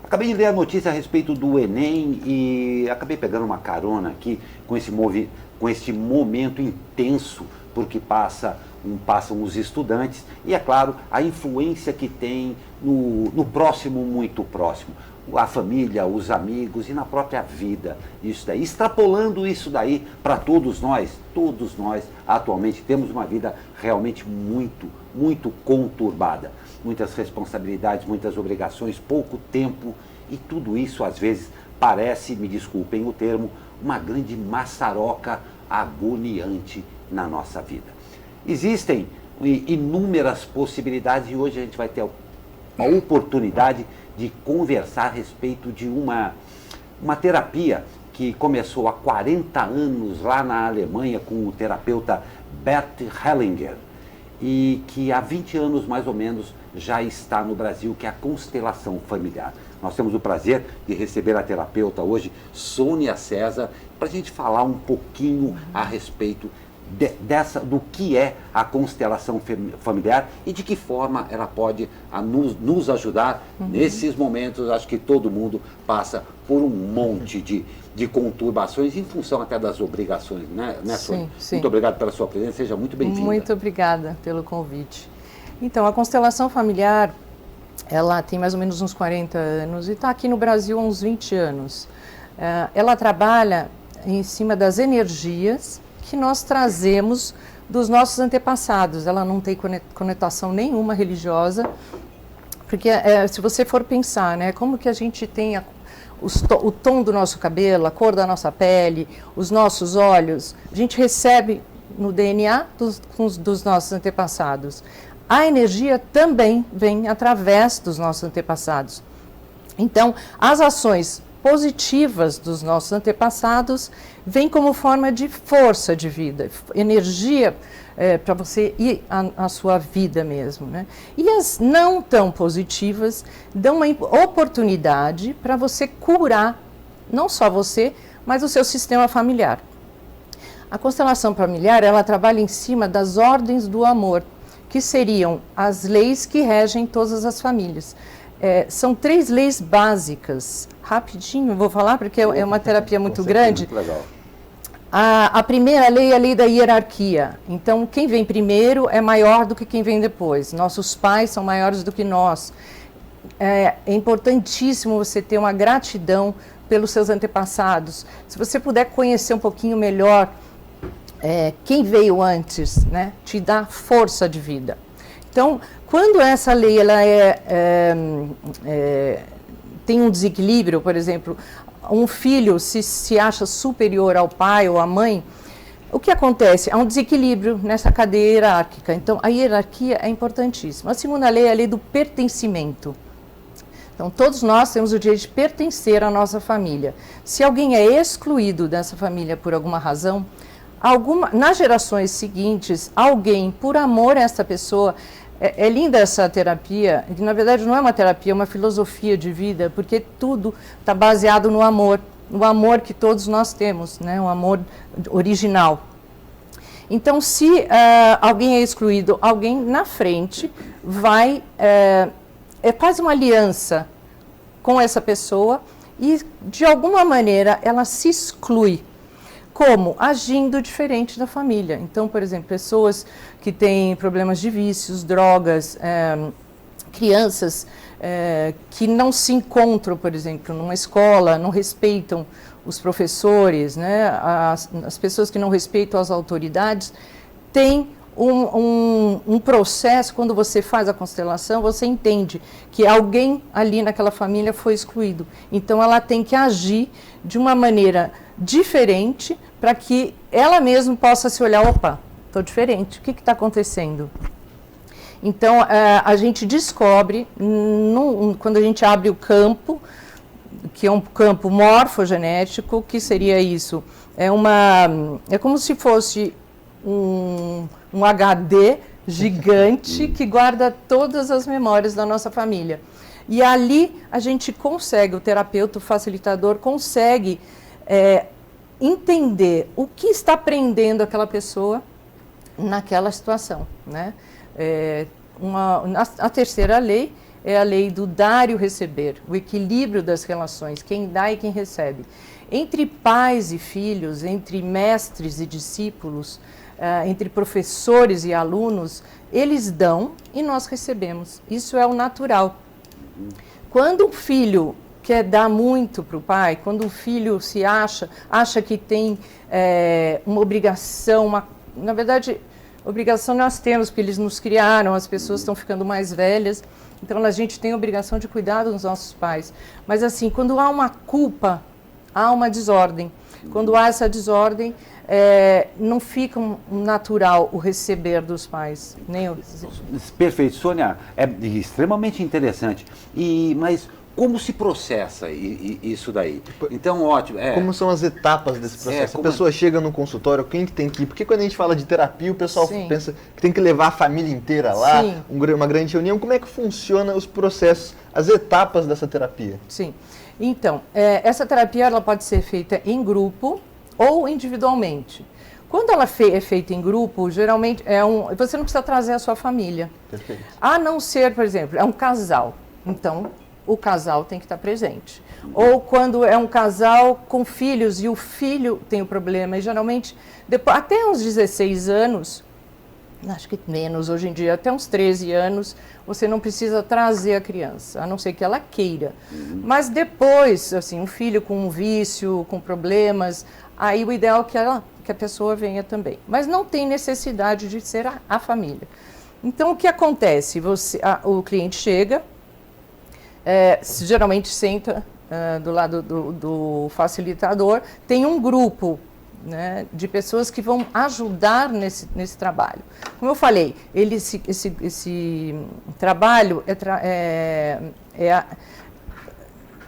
Acabei de ler a notícia a respeito do Enem e acabei pegando uma carona aqui com esse momento intenso por que passam os estudantes e, é claro, a influência que tem no próximo, muito próximo. A família, os amigos e na própria vida. Isso daí, extrapolando isso daí para todos nós atualmente temos uma vida realmente muito, muito conturbada. Muitas responsabilidades, muitas obrigações, pouco tempo e tudo isso às vezes parece, me desculpem o termo, uma grande maçaroca agoniante na nossa vida. Existem inúmeras possibilidades e hoje a gente vai ter a oportunidade de conversar a respeito de uma terapia que começou há 40 anos lá na Alemanha com o terapeuta Bert Hellinger e que há 20 anos mais ou menos já está no Brasil, que é a constelação familiar. Nós temos o prazer de receber a terapeuta hoje, Sônia César, para a gente falar um pouquinho a respeito do que é a constelação familiar e de que forma ela pode nos ajudar nesses momentos. Acho que todo mundo passa por um monte de conturbações em função até das obrigações, né, Sônia? Sim. Muito obrigado pela sua presença, seja muito bem-vinda. Muito obrigada pelo convite. Então, a constelação familiar, ela tem mais ou menos uns 40 anos e está aqui no Brasil há uns 20 anos. Ela trabalha em cima das energias que nós trazemos dos nossos antepassados. Ela não tem conotação nenhuma religiosa, porque se você for pensar, né, como que a gente tem o tom do nosso cabelo, a cor da nossa pele, os nossos olhos, a gente recebe no DNA dos nossos antepassados. A energia também vem através dos nossos antepassados. Então, as ações positivas dos nossos antepassados vêm como forma de força de vida, energia para você ir à sua vida mesmo, né? E as não tão positivas dão uma oportunidade para você curar, não só você, mas o seu sistema familiar. A constelação familiar, ela trabalha em cima das ordens do amor, que seriam as leis que regem todas as famílias. São 3 leis básicas. Rapidinho, eu vou falar, porque é uma terapia muito grande. Muito legal. A primeira lei é a lei da hierarquia. Então, quem vem primeiro é maior do que quem vem depois. Nossos pais são maiores do que nós. É importantíssimo você ter uma gratidão pelos seus antepassados. Se você puder conhecer um pouquinho melhor quem veio antes, né, te dá força de vida. Então, quando essa lei ela tem um desequilíbrio, por exemplo, um filho se acha superior ao pai ou à mãe, o que acontece? Há um desequilíbrio nessa cadeia hierárquica. Então, a hierarquia é importantíssima. A segunda lei é a lei do pertencimento. Então, todos nós temos o direito de pertencer à nossa família. Se alguém é excluído dessa família por alguma razão, nas gerações seguintes, alguém, por amor a essa pessoa, é linda essa terapia, que na verdade não é uma terapia, é uma filosofia de vida, porque tudo está baseado no amor que todos nós temos, né? O amor original. Então, se alguém é excluído, alguém na frente faz uma aliança com essa pessoa e, de alguma maneira, ela se exclui. Como? Agindo diferente da família. Então, por exemplo, pessoas que têm problemas de vícios, drogas, crianças que não se encontram, por exemplo, numa escola, não respeitam os professores, né? As pessoas que não respeitam as autoridades, têm um processo. Quando você faz a constelação, você entende que alguém ali naquela família foi excluído. Então, ela tem que agir de uma maneira diferente para que ela mesma possa se olhar, opa, estou diferente, o que está acontecendo? Então, a gente descobre, quando a gente abre o campo, que é um campo morfogenético, que seria isso? É como se fosse um HD gigante que guarda todas as memórias da nossa família. E ali a gente consegue, o terapeuta, o facilitador, consegue entender o que está prendendo aquela pessoa naquela situação, né? A terceira lei é a lei do dar e o receber, o equilíbrio das relações, quem dá e quem recebe. Entre pais e filhos, entre mestres e discípulos, entre professores e alunos, eles dão e nós recebemos. Isso é o natural. Quando um filho quer dar muito para o pai, quando um filho se acha que tem uma obrigação, na verdade, obrigação nós temos, porque eles nos criaram, as pessoas estão ficando mais velhas, então a gente tem a obrigação de cuidar dos nossos pais. Mas assim, quando há uma culpa, há uma desordem. Quando há essa desordem, não fica natural o receber dos pais. Perfeito, Sônia, é extremamente interessante. Mas como se processa isso daí? Então, ótimo. Como são as etapas desse processo? A pessoa chega no consultório, quem que tem que ir? Porque quando a gente fala de terapia, o pessoal pensa que tem que levar a família inteira lá, uma grande reunião. Como é que funciona os processos, as etapas dessa terapia? Sim. Então, essa terapia ela pode ser feita em grupo ou individualmente. Quando ela é feita em grupo, geralmente você não precisa trazer a sua família. Perfeito. A não ser, por exemplo, é um casal. Então, o casal tem que estar presente. Ou quando é um casal com filhos e o filho tem o problema, e geralmente, até uns 16 anos, acho que menos hoje em dia, até uns 13 anos, você não precisa trazer a criança, a não ser que ela queira. Mas depois, assim, um filho com um vício, com problemas, aí o ideal é que a pessoa venha também. Mas não tem necessidade de ser a família. Então, o que acontece? O cliente chega, geralmente senta do lado do facilitador, tem um grupo, né, de pessoas que vão ajudar nesse trabalho. Como eu falei, esse trabalho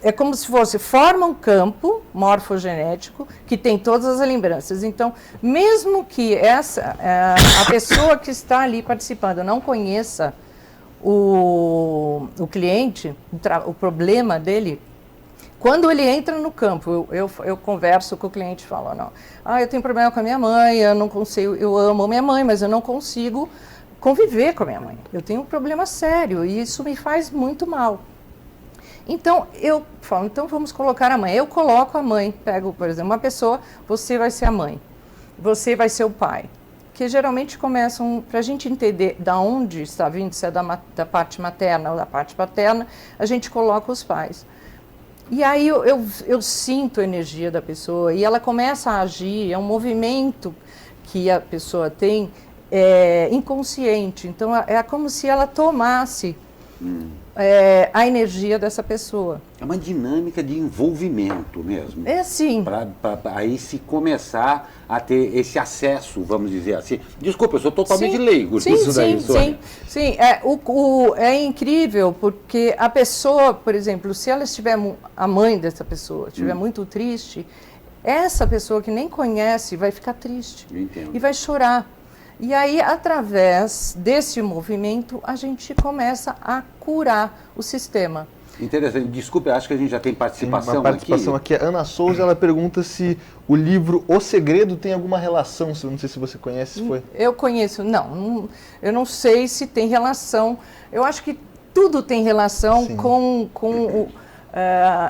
é como se forma um campo morfogenético que tem todas as lembranças. Então, mesmo que a pessoa que está ali participando não conheça o cliente, o problema dele, quando ele entra no campo, eu converso com o cliente e falo, eu tenho problema com a minha mãe, eu não consigo, eu amo a minha mãe, mas eu não consigo conviver com a minha mãe. Eu tenho um problema sério e isso me faz muito mal. Então, eu falo, então vamos colocar a mãe. Eu coloco a mãe, pego, por exemplo, uma pessoa, você vai ser a mãe, você vai ser o pai. Que geralmente começam, para a gente entender de onde está vindo, se é da parte materna ou da parte paterna, a gente coloca os pais. E aí eu sinto a energia da pessoa e ela começa a agir, é um movimento que a pessoa tem inconsciente. Então, é como se ela tomasse a energia dessa pessoa. É uma dinâmica de envolvimento mesmo. Sim. Para aí se começar a ter esse acesso, vamos dizer assim. Desculpa, eu sou totalmente leigo nisso daí, Sônia. Sim. É incrível porque a pessoa, por exemplo, se ela estiver, a mãe dessa pessoa estiver muito triste, essa pessoa que nem conhece vai ficar triste. Entendo. E vai chorar. E aí, através desse movimento, a gente começa a curar o sistema. Interessante. Desculpe, acho que a gente já tem participação aqui. Uma participação aqui. A Ana Souza, ela pergunta se o livro O Segredo tem alguma relação, não sei se você conhece, se foi. Eu conheço, eu não sei se tem relação. Eu acho que tudo tem relação com o...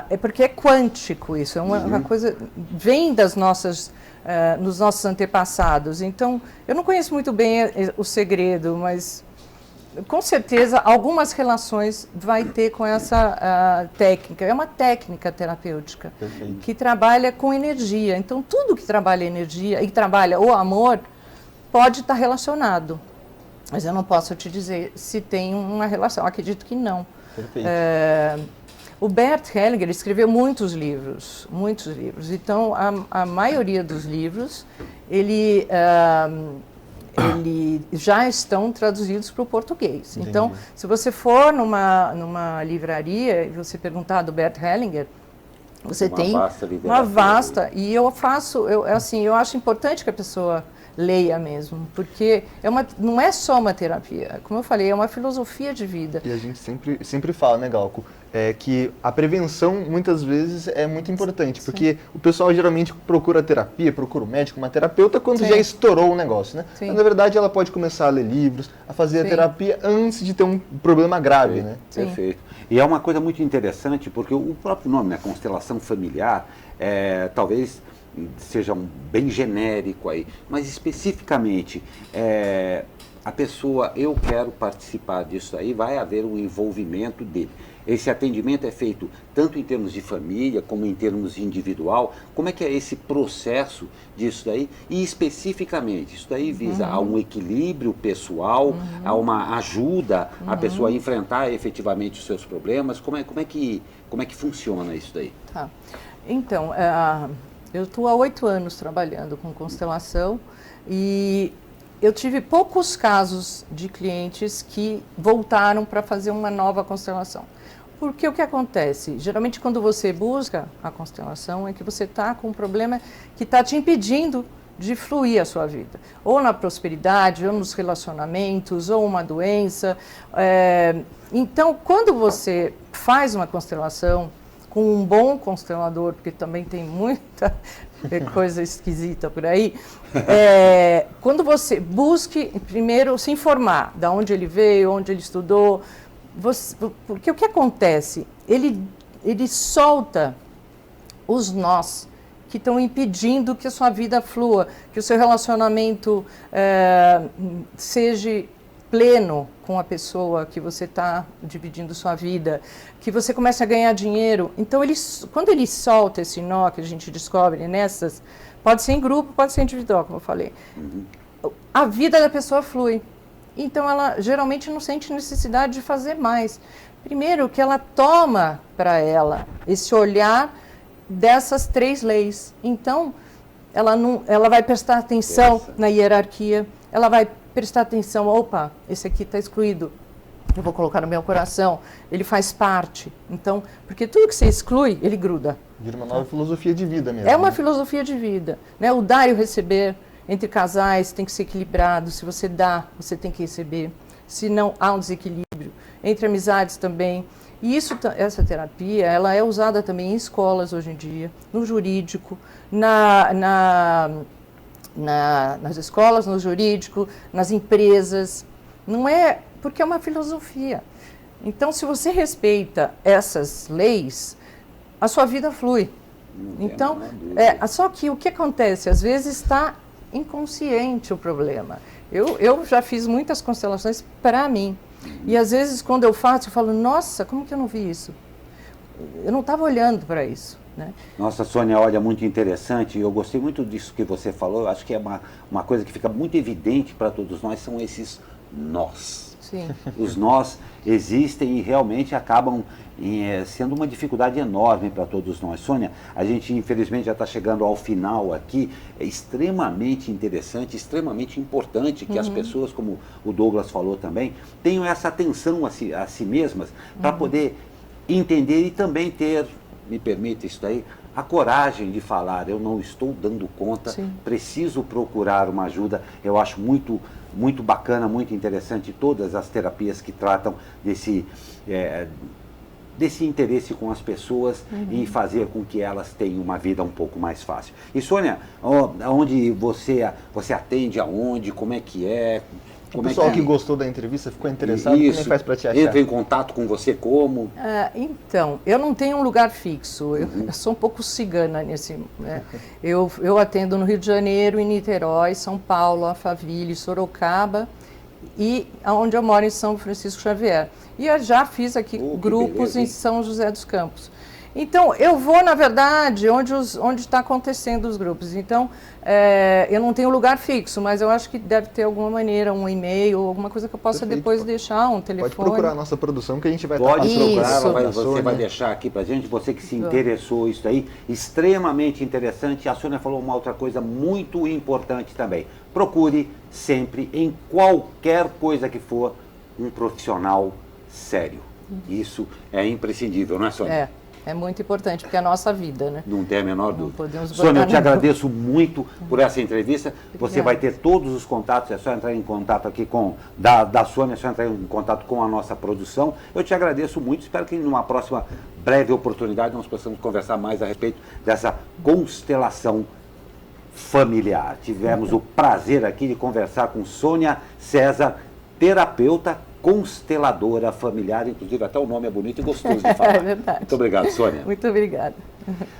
é porque é quântico isso, é uma coisa, vem das nossas... nos nossos antepassados. Então, eu não conheço muito bem o segredo, mas com certeza algumas relações vai ter com essa técnica. É uma técnica terapêutica que trabalha com energia. Então, tudo que trabalha energia e trabalha o amor pode estar relacionado. Mas eu não posso te dizer se tem uma relação. Eu acredito que não. Perfeito. O Bert Hellinger escreveu muitos livros. Então, a maioria dos livros, ele já estão traduzidos para o português. Entendi. Então, se você for numa livraria e você perguntar do Bert Hellinger, você tem uma vasta. E eu acho importante que a pessoa leia mesmo, porque não é só uma terapia, como eu falei, é uma filosofia de vida. E a gente sempre fala, né, Glauco, que a prevenção muitas vezes é muito importante, porque o pessoal geralmente procura terapia, procura um médico, uma terapeuta, quando já estourou o negócio, né? Mas, na verdade, ela pode começar a ler livros, a fazer a terapia antes de ter um problema grave, né? Perfeito. E é uma coisa muito interessante, porque o próprio nome, né, constelação familiar, talvez seja bem genérico aí, mas especificamente a pessoa, eu quero participar disso aí, vai haver um envolvimento dele. Esse atendimento é feito tanto em termos de família, como em termos individual. Como é que é esse processo disso daí? E especificamente, isso daí visa a um equilíbrio pessoal, a uma ajuda a pessoa a enfrentar efetivamente os seus problemas. Como é que funciona isso daí? Tá. Então, eu estou há 8 anos trabalhando com constelação e eu tive poucos casos de clientes que voltaram para fazer uma nova constelação. Porque o que acontece? Geralmente, quando você busca a constelação, é que você está com um problema que está te impedindo de fluir a sua vida. Ou na prosperidade, ou nos relacionamentos, ou uma doença. Então, quando você faz uma constelação com um bom constelador, porque também tem muita coisa esquisita por aí, quando você busque primeiro se informar de onde ele veio, onde ele estudou, porque o que acontece? Ele solta os nós que estão impedindo que a sua vida flua, que o seu relacionamento seja pleno com a pessoa que você está dividindo sua vida, que você comece a ganhar dinheiro. Então, quando ele solta esse nó que a gente descobre nessas, pode ser em grupo, pode ser individual, como eu falei, a vida da pessoa flui. Então, ela geralmente não sente necessidade de fazer mais. Primeiro, que ela toma para ela esse olhar dessas 3 leis. Então, ela vai prestar atenção na hierarquia, ela vai prestar atenção, opa, esse aqui está excluído, eu vou colocar no meu coração, ele faz parte. Então, porque tudo que você exclui, ele gruda. Vira uma nova filosofia de vida mesmo. É uma filosofia de vida, né? O dar e o receber entre casais tem que ser equilibrado. Se você dá, você tem que receber. Se não, há um desequilíbrio. Entre amizades também. E essa terapia, ela é usada também em escolas hoje em dia, no jurídico, nas escolas, no jurídico, nas empresas. Não é porque é uma filosofia. Então, se você respeita essas leis, a sua vida flui. Então, só que o que acontece? Às vezes está inconsciente o problema. Eu já fiz muitas constelações para mim. E às vezes, quando eu faço, eu falo, nossa, como que eu não vi isso? Eu não estava olhando para isso. Né? Nossa, Sônia, olha, muito interessante. Eu gostei muito disso que você falou. Eu acho que é uma coisa que fica muito evidente para todos nós, são esses nós. Sim. Os nós existem e realmente acabam sendo uma dificuldade enorme para todos nós. Sônia, a gente infelizmente já está chegando ao final aqui. É extremamente interessante, extremamente importante que as pessoas, como o Douglas falou também, tenham essa atenção a si mesmas para poder entender e também ter, me permite isso daí, a coragem de falar, eu não estou dando conta, preciso procurar uma ajuda. Eu acho muito bacana, muito interessante todas as terapias que tratam desse interesse com as pessoas e fazer com que elas tenham uma vida um pouco mais fácil. E Sônia, onde você atende, aonde, como é que é? O pessoal que gostou da entrevista, ficou interessado, como é que faz para te achar? Entra em contato com você como? Então, eu não tenho um lugar fixo, eu sou um pouco cigana nesse... Né? Eu atendo no Rio de Janeiro, em Niterói, São Paulo, Alphaville, Sorocaba e onde eu moro em São Francisco Xavier. E eu já fiz aqui grupos em São José dos Campos. Então, eu vou, na verdade, onde está acontecendo os grupos. Então, eu não tenho lugar fixo, mas eu acho que deve ter alguma maneira, um e-mail, alguma coisa que eu possa depois deixar, um telefone. Pode procurar a nossa produção, que a gente vai procurar, você vai deixar aqui pra gente, você que se interessou isso aí, extremamente interessante. A Sônia falou uma outra coisa muito importante também. Procure sempre, em qualquer coisa que for, um profissional sério. Isso é imprescindível, não é, Sônia? É muito importante, porque é a nossa vida, né? Não tem a menor dúvida. Podemos Sônia, eu te agradeço muito por essa entrevista. Você vai ter todos os contatos, é só entrar em contato aqui com, da Sônia, é só entrar em contato com a nossa produção. Eu te agradeço muito, espero que numa próxima breve oportunidade nós possamos conversar mais a respeito dessa constelação familiar. Tivemos o prazer aqui de conversar com Sônia César, terapeuta consteladora familiar, inclusive até o nome é bonito e gostoso de falar. É verdade. Muito obrigado, Sônia. Muito obrigada.